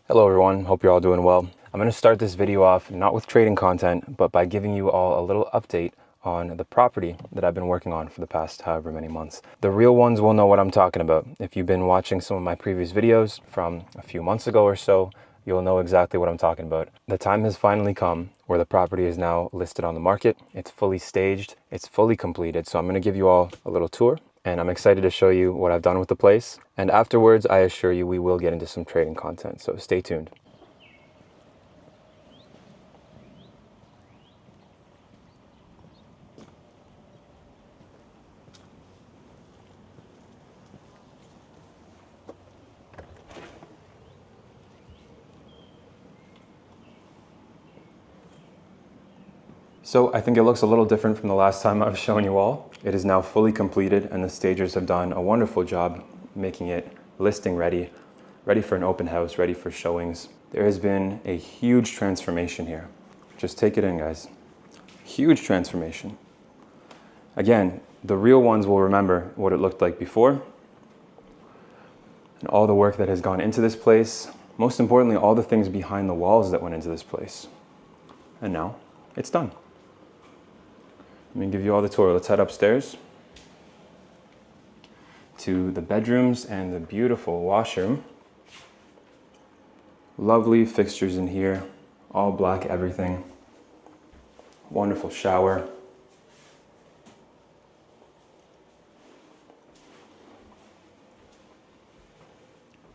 Hello everyone, hope you're all doing well. I'm going to start this video off not with trading content, but by giving you all a little update on the property that I've been working on for the past however many months. The real ones will know what I'm talking about. If you've been watching some of my previous videos from a few months ago or so, you'll know exactly what I'm talking about. The time has finally come where the property is now listed on the market. It's fully staged, it's fully completed, so I'm going to give you all a little tour. And I'm excited to show you what I've done with the place. And afterwards, I assure you we will get into some trading content, so stay tuned. So I think it looks a little different from the last time I've shown you all. It is now fully completed and the stagers have done a wonderful job making it listing ready, ready for an open house, ready for showings. There has been a huge transformation here. Just take it in, guys. Huge transformation. Again, the real ones will remember what it looked like before and all the work that has gone into this place. Most importantly, all the things behind the walls that went into this place. And now it's done. Let me give you all the tour. Let's head upstairs to the bedrooms and the beautiful washroom. Lovely fixtures in here, all black everything. Wonderful shower.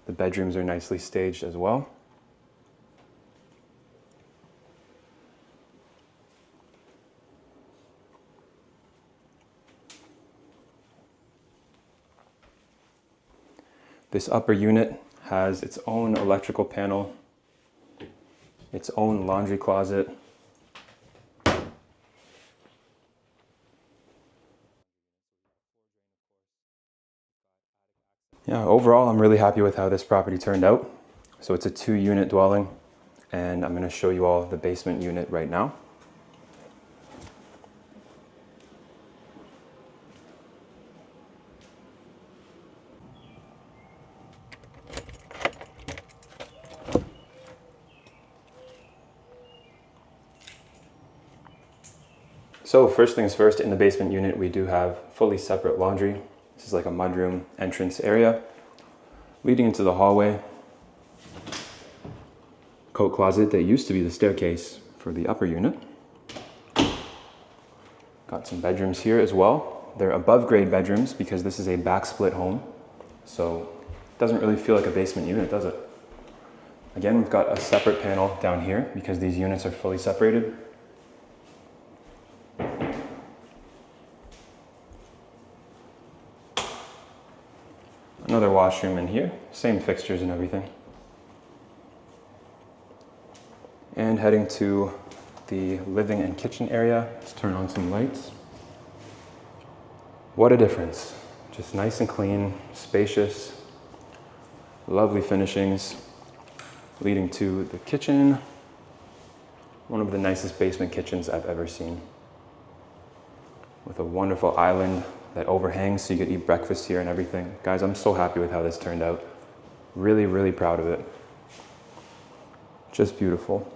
The bedrooms are nicely staged as well. This upper unit has its own electrical panel, its own laundry closet. Yeah, overall, I'm really happy with how this property turned out. So it's a 2-unit dwelling, and I'm going to show you all the basement unit right now. So first things first, in the basement unit, we do have fully separate laundry. This is like a mudroom entrance area leading into the hallway. Coat closet that used to be the staircase for the upper unit. Got some bedrooms here as well. They're above grade bedrooms because this is a back split home. So it doesn't really feel like a basement unit, does it? Again, we've got a separate panel down here because these units are fully separated. Another washroom in here, same fixtures and everything. And heading to the living and kitchen area. Let's turn on some lights. What a difference. Just nice and clean, spacious, lovely finishings. Leading to the kitchen. One of the nicest basement kitchens I've ever seen. With a wonderful island that overhangs so you could eat breakfast here and everything. Guys, I'm so happy with how this turned out. Really, really proud of it. Just beautiful.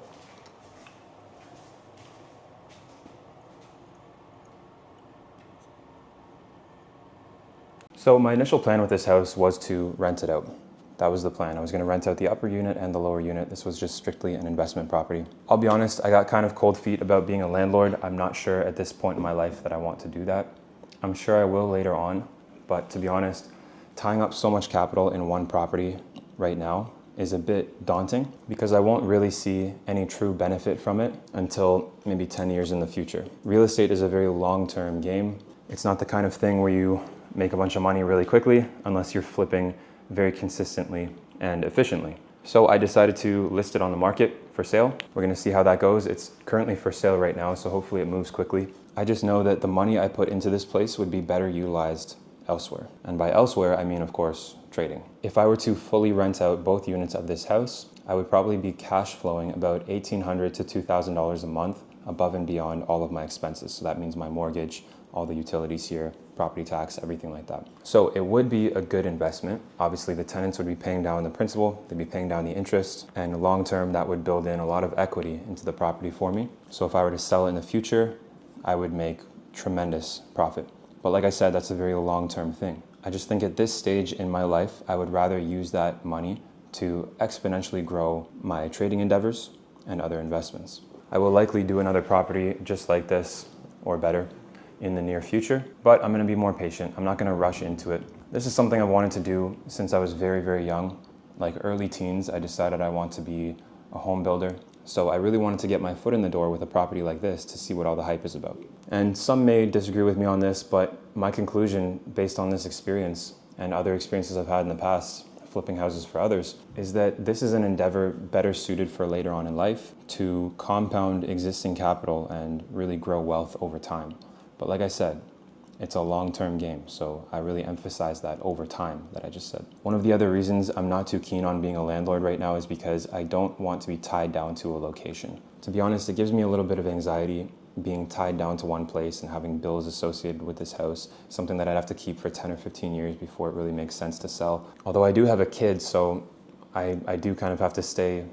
So my initial plan with this house was to rent it out. That was the plan. I was going to rent out the upper unit and the lower unit. This was just strictly an investment property. I'll be honest, I got kind of cold feet about being a landlord. I'm not sure at this point in my life that I want to do that. I'm sure I will later on, but to be honest, tying up so much capital in one property right now is a bit daunting because I won't really see any true benefit from it until maybe 10 years in the future. Real estate is a very long-term game. It's not the kind of thing where you make a bunch of money really quickly unless you're flipping very consistently and efficiently. So I decided to list it on the market for sale. We're gonna see how that goes. It's currently for sale right now, so hopefully it moves quickly. I just know that the money I put into this place would be better utilized elsewhere. And by elsewhere, I mean, of course, trading. If I were to fully rent out both units of this house, I would probably be cash flowing about $1,800 to $2,000 a month above and beyond all of my expenses. So that means my mortgage, all the utilities here, property tax, everything like that. So it would be a good investment. Obviously the tenants would be paying down the principal, they'd be paying down the interest, and long term that would build in a lot of equity into the property for me. So if I were to sell it in the future, I would make tremendous profit. But like I said, that's a very long-term thing. I just think at this stage in my life, I would rather use that money to exponentially grow my trading endeavors and other investments. I will likely do another property just like this or better in the near future, but I'm gonna be more patient. I'm not gonna rush into it. This is something I've wanted to do since I was very, very young. Like early teens, I decided I want to be a home builder. So I really wanted to get my foot in the door with a property like this to see what all the hype is about. And some may disagree with me on this, but my conclusion based on this experience and other experiences I've had in the past, flipping houses for others, is that this is an endeavor better suited for later on in life to compound existing capital and really grow wealth over time. But like I said, it's a long-term game, so I really emphasize that over time that I just said. One of the other reasons I'm not too keen on being a landlord right now is because I don't want to be tied down to a location. To be honest, it gives me a little bit of anxiety being tied down to one place and having bills associated with this house, something that I'd have to keep for 10 or 15 years before it really makes sense to sell. Although I do have a kid, so I do kind of have to stay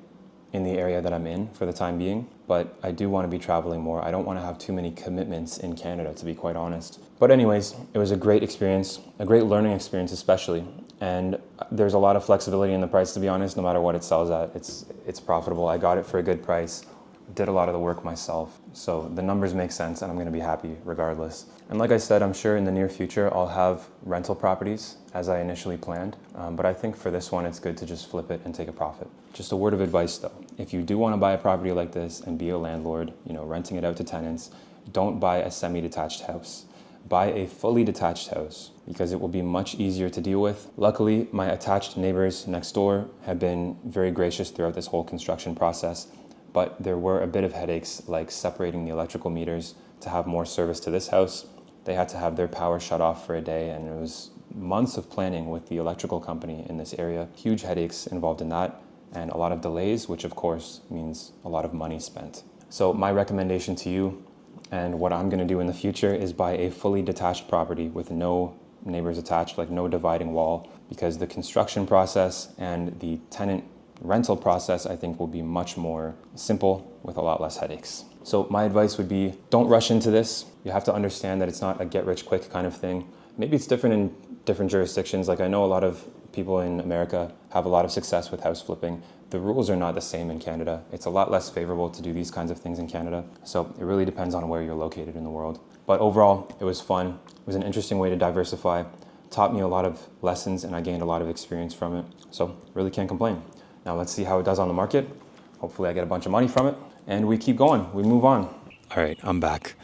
in the area that I'm in for the time being, but I do want to be traveling more. I don't want to have too many commitments in Canada, to be quite honest. But anyways, it was a great experience, a great learning experience especially, and there's a lot of flexibility in the price, to be honest. No matter what it sells at, it's profitable. I got it for a good price, did a lot of the work myself, so the numbers make sense and I'm going to be happy regardless. And like I said, I'm sure in the near future I'll have rental properties as I initially planned, but I think for this one it's good to just flip it and take a profit. Just a word of advice though, if you do want to buy a property like this and be a landlord, renting it out to tenants, don't buy a semi-detached house. Buy a fully detached house because it will be much easier to deal with. Luckily, my attached neighbors next door have been very gracious throughout this whole construction process, but there were a bit of headaches like separating the electrical meters to have more service to this house. They had to have their power shut off for a day, and it was months of planning with the electrical company in this area. Huge headaches involved in that and a lot of delays, which of course means a lot of money spent. So my recommendation to you and what I'm gonna do in the future is buy a fully detached property with no neighbors attached, like no dividing wall, because the construction process and the tenant rental process I think will be much more simple with a lot less headaches. So my advice would be, don't rush into this. You have to understand that it's not a get rich quick kind of thing. Maybe it's different in different jurisdictions. Like I know a lot of people in America have a lot of success with house flipping. The rules are not the same in Canada. It's a lot less favorable to do these kinds of things in Canada. So it really depends on where you're located in the world. But overall, it was fun. It was an interesting way to diversify. Taught me a lot of lessons and I gained a lot of experience from it. So really can't complain. Now let's see how it does on the market. Hopefully I get a bunch of money from it and we keep going, we move on. All right, I'm back.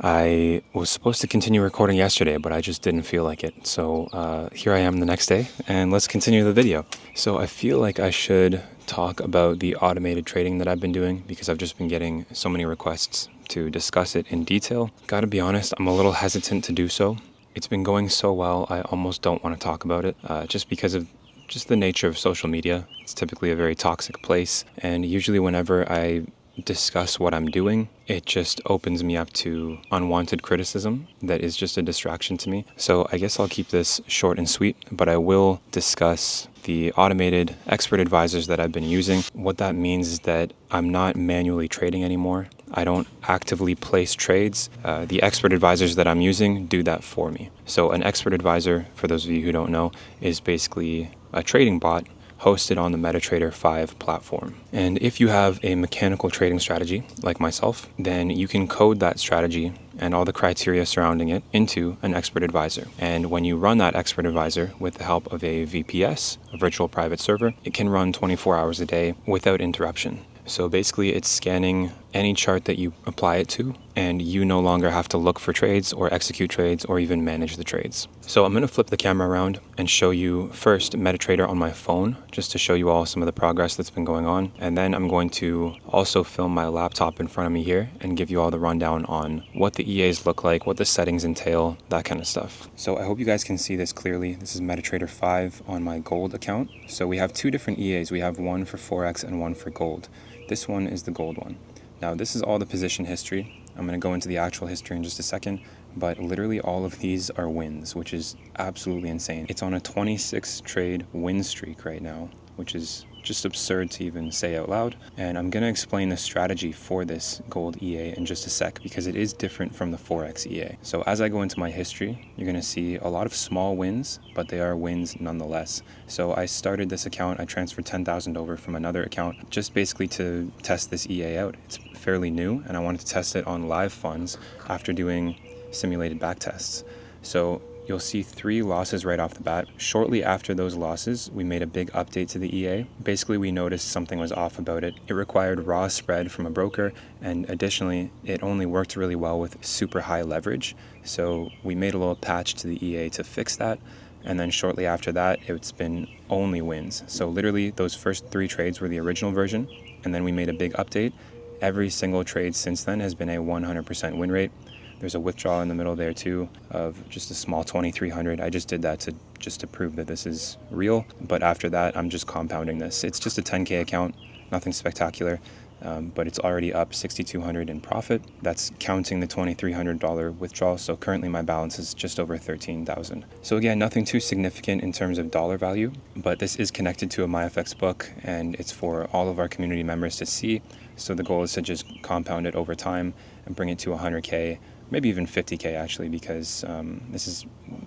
I was supposed to continue recording yesterday, but I just didn't feel like it. So here I am the next day and let's continue the video. So I feel like I should talk about the automated trading that I've been doing because I've just been getting so many requests to discuss it in detail. Gotta be honest, I'm a little hesitant to do so. It's been going so well, I almost don't want to talk about it just because of just the nature of social media. It's typically a very toxic place, and usually whenever I discuss what I'm doing, it just opens me up to unwanted criticism that is just a distraction to me. So I guess I'll keep this short and sweet, but I will discuss the automated expert advisors that I've been using. What that means is that I'm not manually trading anymore. I don't actively place trades. The expert advisors that I'm using do that for me. So an expert advisor, for those of you who don't know, is basically a trading bot hosted on the MetaTrader 5 platform. And if you have a mechanical trading strategy like myself, then you can code that strategy and all the criteria surrounding it into an expert advisor. And when you run that expert advisor with the help of a VPS, a virtual private server, it can run 24 hours a day without interruption. So basically it's scanning any chart that you apply it to, and you no longer have to look for trades or execute trades or even manage the trades. So I'm going to flip the camera around and show you first MetaTrader on my phone, just to show you all some of the progress that's been going on. And then I'm going to also film my laptop in front of me here and give you all the rundown on what the EAs look like, what the settings entail, that kind of stuff. So I hope you guys can see this clearly. This is MetaTrader 5 on my gold account. So we have two different EAs. We have one for Forex and one for gold. This one is the gold one. Now this is all the position history. I'm going to go into the actual history in just a second, but literally all of these are wins, which is absolutely insane. It's on a 26 trade win streak right now, which is just absurd to even say out loud. And I'm going to explain the strategy for this gold EA in just a sec, because it is different from the Forex EA. So as I go into my history, you're going to see a lot of small wins, but they are wins nonetheless. So I started this account, I transferred 10,000 over from another account, just basically to test this EA out. It's fairly new, and I wanted to test it on live funds after doing simulated back tests. So you'll see 3 losses right off the bat. Shortly after those losses, we made a big update to the EA. Basically, we noticed something was off about it. It required raw spread from a broker, and additionally, it only worked really well with super high leverage. So we made a little patch to the EA to fix that. And then shortly after that, it's been only wins. So literally, those first 3 trades were the original version, and then we made a big update. Every single trade since then has been a 100% win rate. There's a withdrawal in the middle there too of just a small 2,300. I just did that to prove that this is real. But after that, I'm just compounding this. It's just a 10K account, nothing spectacular, but it's already up 6,200 in profit. That's counting the $2,300 withdrawal. So currently my balance is just over 13,000. So again, nothing too significant in terms of dollar value, but this is connected to a MyFX book, and it's for all of our community members to see. So the goal is to just compound it over time and bring it to 100K. Maybe even 50K actually, because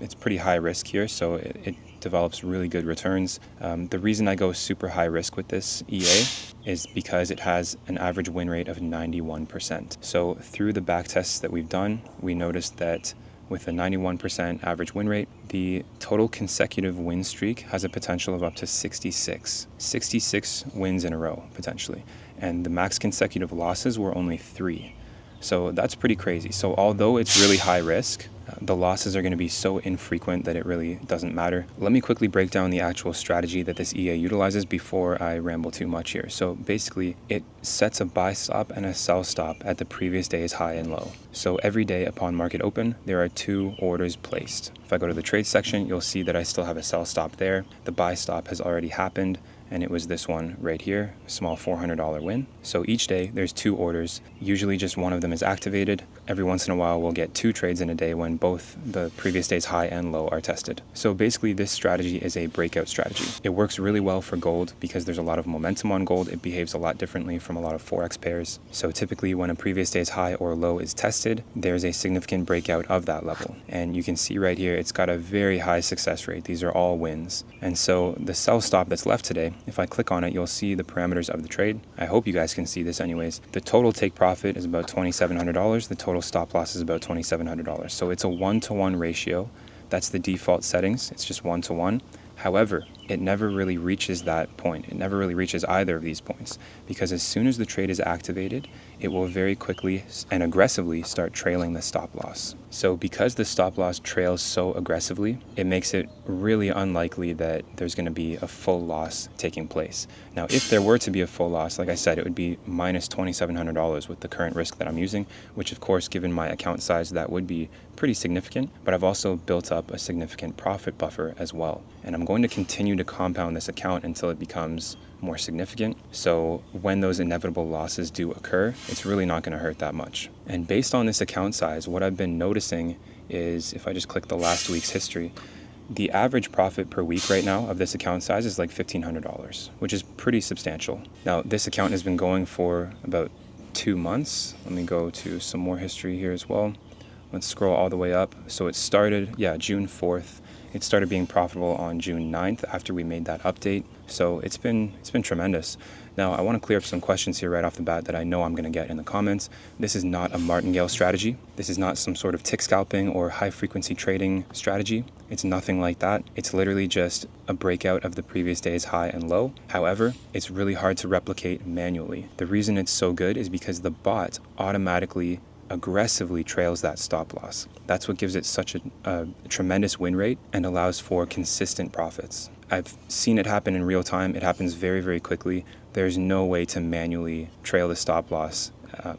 it's pretty high risk here, so it develops really good returns. The reason I go super high risk with this EA is because it has an average win rate of 91%. So through the back tests that we've done, we noticed that with a 91% average win rate, the total consecutive win streak has a potential of up to 66 wins in a row, potentially. And the max consecutive losses were only 3. So that's pretty crazy. So although it's really high risk, the losses are going to be so infrequent that it really doesn't matter. Let me quickly break down the actual strategy that this EA utilizes before I ramble too much here. So basically, it sets a buy stop and a sell stop at the previous day's high and low. So every day upon market open, there are 2 orders placed. If I go to the trade section, you'll see that I still have a sell stop there. The buy stop has already happened, and it was this one right here, a small $400 win. So each day there's 2 orders. Usually just one of them is activated. Every once in a while we'll get 2 trades in a day when both the previous day's high and low are tested. So basically this strategy is a breakout strategy. It works really well for gold because there's a lot of momentum on gold. It behaves a lot differently from a lot of Forex pairs. So typically when a previous day's high or low is tested, there's a significant breakout of that level. And you can see right here, it's got a very high success rate. These are all wins. And so the sell stop that's left today, if I click on it, you'll see the parameters of the trade. I hope you guys can see this anyways. The total take profit is about $2,700. The total stop loss is about $2,700. So it's a 1-to-1 ratio. That's the default settings. It's just 1-to-1. However, it never really reaches that point. It never really reaches either of these points, because as soon as the trade is activated, it will very quickly and aggressively start trailing the stop loss. So because the stop loss trails so aggressively, it makes it really unlikely that there's going to be a full loss taking place. Now, if there were to be a full loss, like I said, it would be minus $2,700 with the current risk that I'm using, which of course, given my account size, that would be pretty significant, but I've also built up a significant profit buffer as well. And I'm going to continue to compound this account until it becomes more significant. So when those inevitable losses do occur, it's really not going to hurt that much. And based on this account size, what I've been noticing is, if I just click the last week's history, the average profit per week right now of this account size is like $1,500, which is pretty substantial. Now, this account has been going for about 2 months. Let me go to some more history here as well. Let's scroll all the way up. So it started, June 4th. It started being profitable on June 9th after we made that update. So it's been tremendous. Now, I want to clear up some questions here right off the bat that I know I'm going to get in the comments. This is not a martingale strategy. This is not some sort of tick scalping or high frequency trading strategy. It's nothing like that. It's literally just a breakout of the previous day's high and low. However, it's really hard to replicate manually. The reason it's so good is because the bot automatically aggressively trails that stop loss. That's what gives it such a tremendous win rate and allows for consistent profits. I've seen it happen in real time. It happens very, very quickly. There's no way to manually trail the stop loss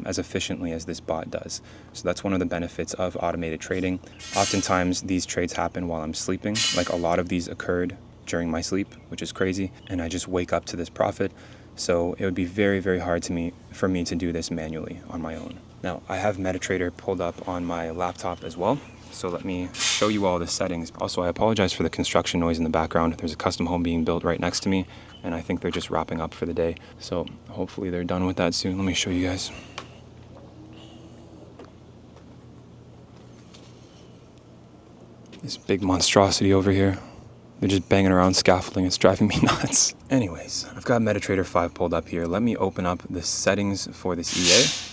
as efficiently as this bot does. So that's one of the benefits of automated trading. Oftentimes these trades happen while I'm sleeping. Like a lot of these occurred during my sleep, which is crazy. And I just wake up to this profit. So it would be very, very hard for me to do this manually on my own. Now I have MetaTrader pulled up on my laptop as well. So let me show you all the settings. Also, I apologize for the construction noise in the background. There's a custom home being built right next to me, and I think they're just wrapping up for the day. So hopefully they're done with that soon. Let me show you guys. This big monstrosity over here. They're just banging around scaffolding. It's driving me nuts. Anyways, I've got MetaTrader 5 pulled up here. Let me open up the settings for this EA.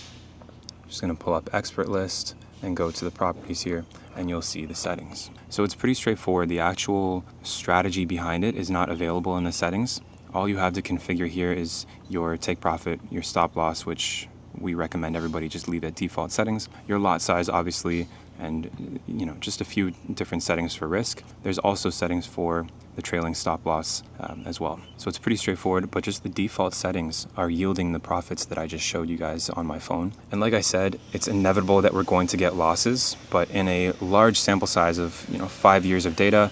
I'm just gonna pull up expert list and go to the properties here, and you'll see the settings. So it's pretty straightforward. The actual strategy behind it is not available in the settings. All you have to configure here is your take profit, your stop loss, which we recommend everybody just leave at default settings, your lot size obviously, and just a few different settings for risk. There's also settings for the trailing stop loss as well. So it's pretty straightforward, but just the default settings are yielding the profits that I just showed you guys on my phone. And like I said, it's inevitable that we're going to get losses, but in a large sample size of 5 years of data,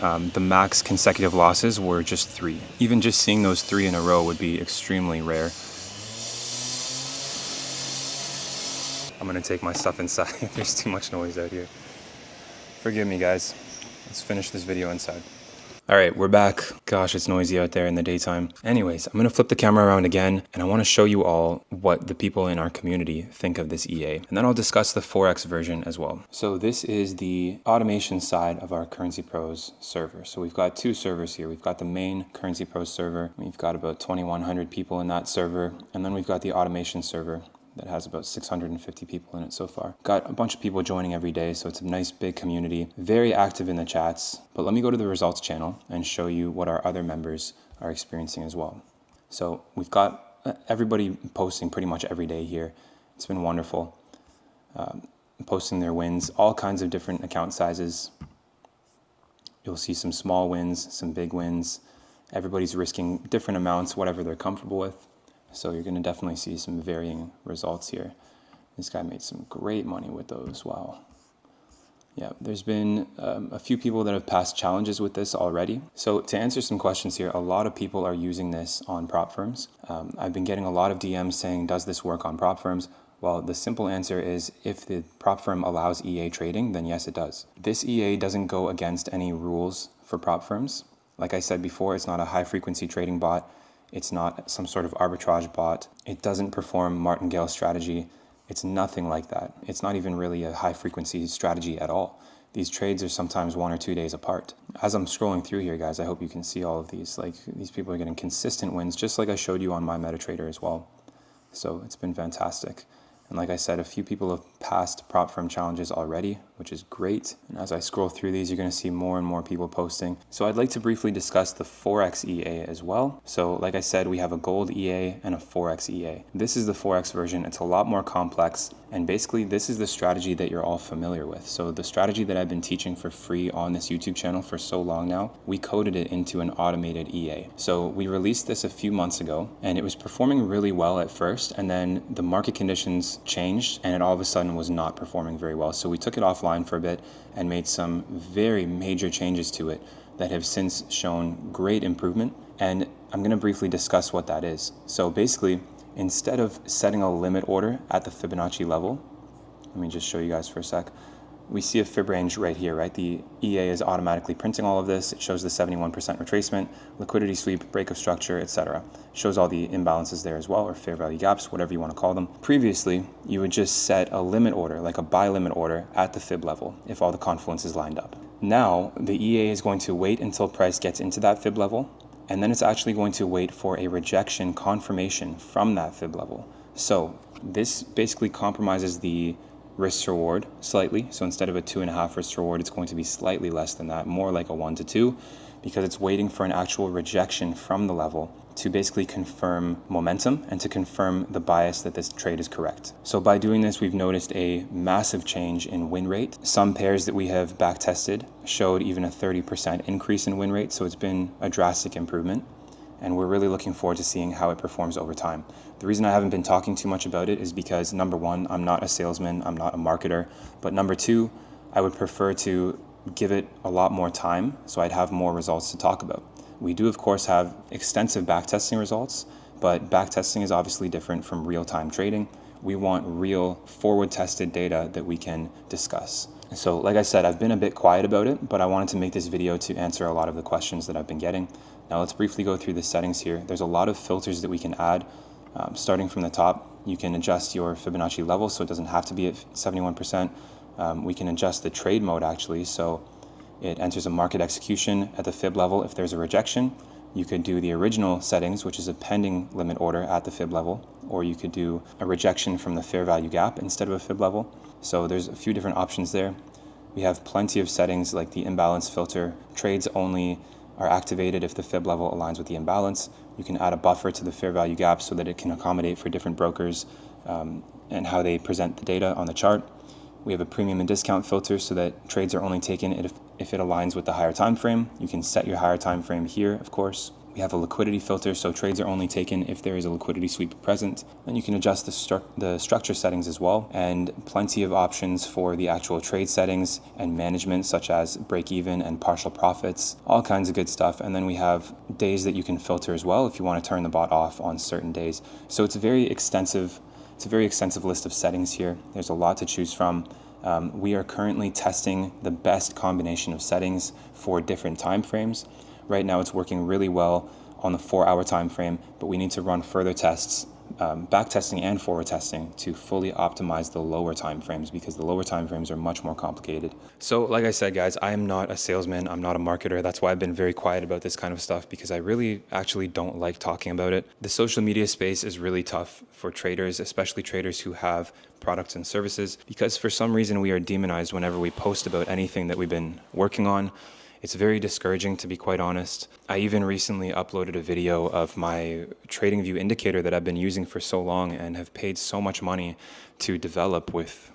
the max consecutive losses were just 3. Even just seeing those 3 in a row would be extremely rare. I'm gonna take my stuff inside. There's too much noise out here. Forgive me, guys. Let's finish this video inside. All right, we're back. Gosh, it's noisy out there in the daytime. Anyways, I'm gonna flip the camera around again, and I wanna show you all what the people in our community think of this EA. And then I'll discuss the Forex version as well. So this is the automation side of our Currency Pros server. So we've got 2 servers here. We've got the main Currency Pros server. We've got about 2,100 people in that server. And then we've got the automation server that has about 650 people in it so far. Got a bunch of people joining every day, so it's a nice big community. Very active in the chats. But let me go to the results channel and show you what our other members are experiencing as well. So we've got everybody posting pretty much every day here. It's been wonderful. Posting their wins, all kinds of different account sizes. You'll see some small wins, some big wins. Everybody's risking different amounts, whatever they're comfortable with. So you're going to definitely see some varying results here. This guy made some great money with those. Wow. Yeah, there's been a few people that have passed challenges with this already. So to answer some questions here, a lot of people are using this on prop firms. I've been getting a lot of DMs saying, does this work on prop firms? Well, the simple answer is if the prop firm allows EA trading, then yes, it does. This EA doesn't go against any rules for prop firms. Like I said before, it's not a high frequency trading bot. It's not some sort of arbitrage bot. It doesn't perform martingale strategy. It's nothing like that. It's not even really a high frequency strategy at all. These trades are sometimes 1 or 2 days apart. As I'm scrolling through here, guys, I hope you can see all of these. Like, these people are getting consistent wins, just like I showed you on my MetaTrader as well. So it's been fantastic. And like I said, a few people have passed prop firm challenges already, which is great. And as I scroll through these, you're going to see more and more people posting. So I'd like to briefly discuss the Forex EA as well. So like I said, we have a gold EA and a Forex EA. This is the Forex version. It's a lot more complex. And basically, this is the strategy that you're all familiar with. So the strategy that I've been teaching for free on this YouTube channel for so long now, we coded it into an automated EA. So we released this a few months ago, and it was performing really well at first. And then the market conditions changed, and it all of a sudden was not performing very well. So we took it offline for a bit and made some very major changes to it that have since shown great improvement. And I'm going to briefly discuss what that is. So basically, instead of setting a limit order at the Fibonacci level, let me just show you guys for a sec. We see a fib range right here, right? The EA is automatically printing all of this. It shows the 71% retracement, liquidity sweep, break of structure, etc. Shows all the imbalances there as well, or fair value gaps, whatever you want to call them. Previously, you would just set a limit order, like a buy limit order at the fib level if all the confluence is lined up. Now, the EA is going to wait until price gets into that fib level, and then it's actually going to wait for a rejection confirmation from that fib level. So this basically compromises the risk reward slightly. So instead of a 2.5 risk reward, it's going to be slightly less than that, more like a 1 to 2, because it's waiting for an actual rejection from the level to basically confirm momentum and to confirm the bias that this trade is correct. So by doing this, we've noticed a massive change in win rate. Some pairs that we have back tested showed even a 30% increase in win rate. So it's been a drastic improvement. And we're really looking forward to seeing how it performs over time. The reason I haven't been talking too much about it is because, number one, I'm not a salesman, I'm not a marketer, but number two, I would prefer to give it a lot more time so I'd have more results to talk about. We do, of course, have extensive backtesting results, but backtesting is obviously different from real-time trading. We want real forward tested data that we can discuss. So like I said, I've been a bit quiet about it, but I wanted to make this video to answer a lot of the questions that I've been getting. Now let's briefly go through the settings here. There's a lot of filters that we can add. Starting from the top, you can adjust your Fibonacci level, so it doesn't have to be at 71%. We can adjust the trade mode actually, so it enters a market execution at the fib level if there's a rejection. You could do the original settings, which is a pending limit order at the fib level, or you could do a rejection from the fair value gap instead of a fib level. So there's a few different options there. We have plenty of settings like the imbalance filter. Trades only are activated if the fib level aligns with the imbalance. You can add a buffer to the fair value gap so that it can accommodate for different brokers and how they present the data on the chart. We have a premium and discount filter so that trades are only taken if it aligns with the higher time frame. You can set your higher time frame here, of course. We have a liquidity filter, so trades are only taken if there is a liquidity sweep present. And you can adjust the structure settings as well, and plenty of options for the actual trade settings and management, such as break even and partial profits, all kinds of good stuff. And then we have days that you can filter as well if you want to turn the bot off on certain days. So it's a very extensive list of settings here. There's a lot to choose from. We are currently testing the best combination of settings for different time frames. Right now it's working really well on the 4-hour time frame, but we need to run further tests, back testing and forward testing, to fully optimize the lower time frames, because the lower time frames are much more complicated. So like I said, guys, I am not a salesman. I'm not a marketer. That's why I've been very quiet about this kind of stuff, because I really actually don't like talking about it. The social media space is really tough for traders, especially traders who have products and services, because for some reason we are demonized whenever we post about anything that we've been working on. It's very discouraging, to be quite honest. I even recently uploaded a video of my TradingView indicator that I've been using for so long and have paid so much money to develop with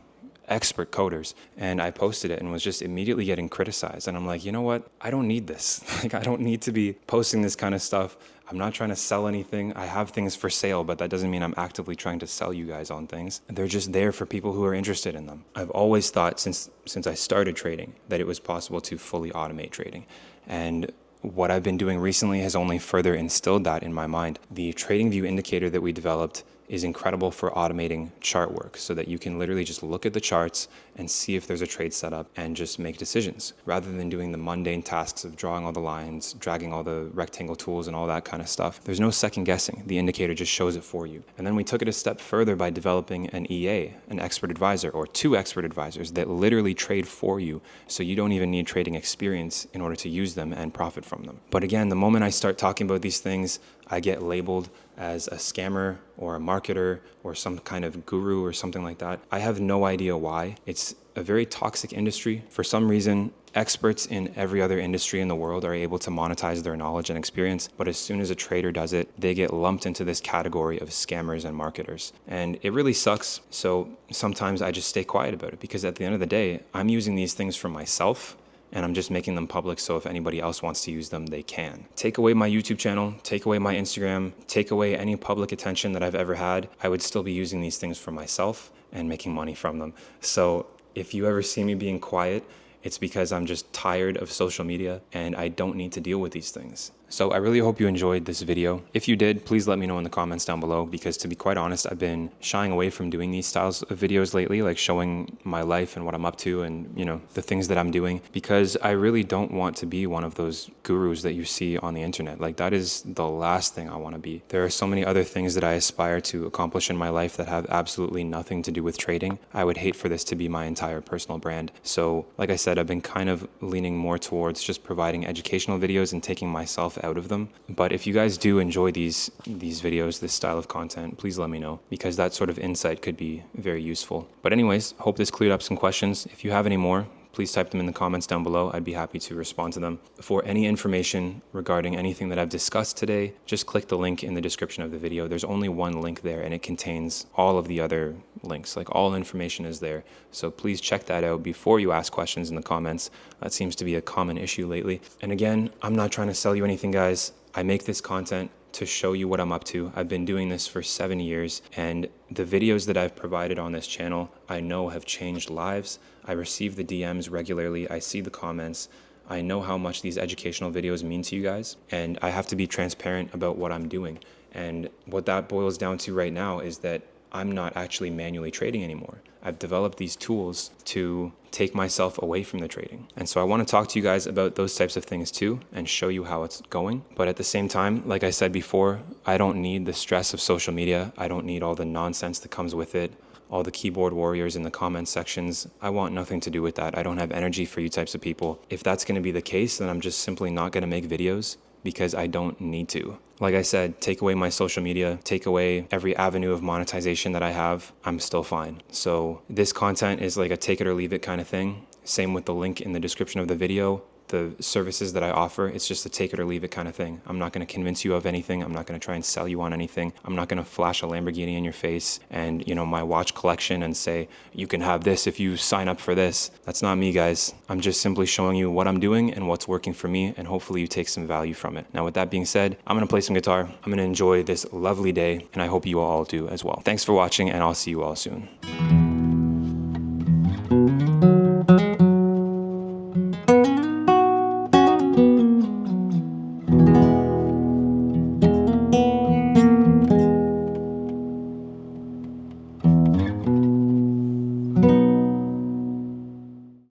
expert coders, and I posted it and was just immediately getting criticized. And I'm like, you know what? I don't need this. Like, I don't need to be posting this kind of stuff. I'm not trying to sell anything. I have things for sale, but that doesn't mean I'm actively trying to sell you guys on things. They're just there for people who are interested in them. I've always thought since I started trading that it was possible to fully automate trading. And what I've been doing recently has only further instilled that in my mind. The TradingView indicator that we developed is incredible for automating chart work, so that you can literally just look at the charts and see if there's a trade setup and just make decisions, rather than doing the mundane tasks of drawing all the lines, dragging all the rectangle tools and all that kind of stuff. There's no second guessing. The indicator just shows it for you. And then we took it a step further by developing an EA, an expert advisor, or 2 expert advisors that literally trade for you, so you don't even need trading experience in order to use them and profit from them. But again, the moment I start talking about these things, I get labeled as a scammer or a marketer or some kind of guru or something like that. I have no idea why. It's a very toxic industry. For some reason, experts in every other industry in the world are able to monetize their knowledge and experience, but as soon as a trader does it, they get lumped into this category of scammers and marketers. And it really sucks. So sometimes I just stay quiet about it, because at the end of the day, I'm using these things for myself, and I'm just making them public, so if anybody else wants to use them, they can. Take away my YouTube channel, take away my Instagram, take away any public attention that I've ever had, I would still be using these things for myself and making money from them. So if you ever see me being quiet, it's because I'm just tired of social media and I don't need to deal with these things. So I really hope you enjoyed this video. If you did, please let me know in the comments down below, because to be quite honest, I've been shying away from doing these styles of videos lately, like showing my life and what I'm up to and, you know, the things that I'm doing, because I really don't want to be one of those gurus that you see on the internet. Like, that is the last thing I want to be. There are so many other things that I aspire to accomplish in my life that have absolutely nothing to do with trading. I would hate for this to be my entire personal brand. So like I said, I've been kind of leaning more towards just providing educational videos and taking myself out of them. But if you guys do enjoy these videos, this style of content, please let me know, because that sort of insight could be very useful. But anyways, hope this cleared up some questions. If you have any more, please type them in the comments down below. I'd be happy to respond to them. For any information regarding anything that I've discussed today, just click the link in the description of the video. There's only one link there, and it contains all of the other links. Like, all information is there. So please check that out before you ask questions in the comments. That seems to be a common issue lately. And again, I'm not trying to sell you anything, guys. I make this content to show you what I'm up to. I've been doing this for 7 years, and the videos that I've provided on this channel, I know have changed lives. I receive the DMs regularly. I see the comments. I know how much these educational videos mean to you guys, and I have to be transparent about what I'm doing. And what that boils down to right now is that I'm not actually manually trading anymore. I've developed these tools to take myself away from the trading. And so I want to talk to you guys about those types of things too and show you how it's going. But at the same time, like I said before, I don't need the stress of social media. I don't need all the nonsense that comes with it. All the keyboard warriors in the comment sections. I want nothing to do with that. I don't have energy for you types of people. If that's going to be the case, then I'm just simply not going to make videos because I don't need to. Like I said, take away my social media, take away every avenue of monetization that I have, I'm still fine. So this content is like a take it or leave it kind of thing. Same with the link in the description of the video. The services that I offer, it's just a take it or leave it kind of thing. I'm not going to convince you of anything. I'm not going to try and sell you on anything. I'm not going to flash a Lamborghini in your face and, my watch collection and say, you can have this if you sign up for this. That's not me, guys. I'm just simply showing you what I'm doing and what's working for me, and hopefully you take some value from it. Now, with that being said, I'm going to play some guitar. I'm going to enjoy this lovely day, and I hope you all do as well. Thanks for watching, and I'll see you all soon.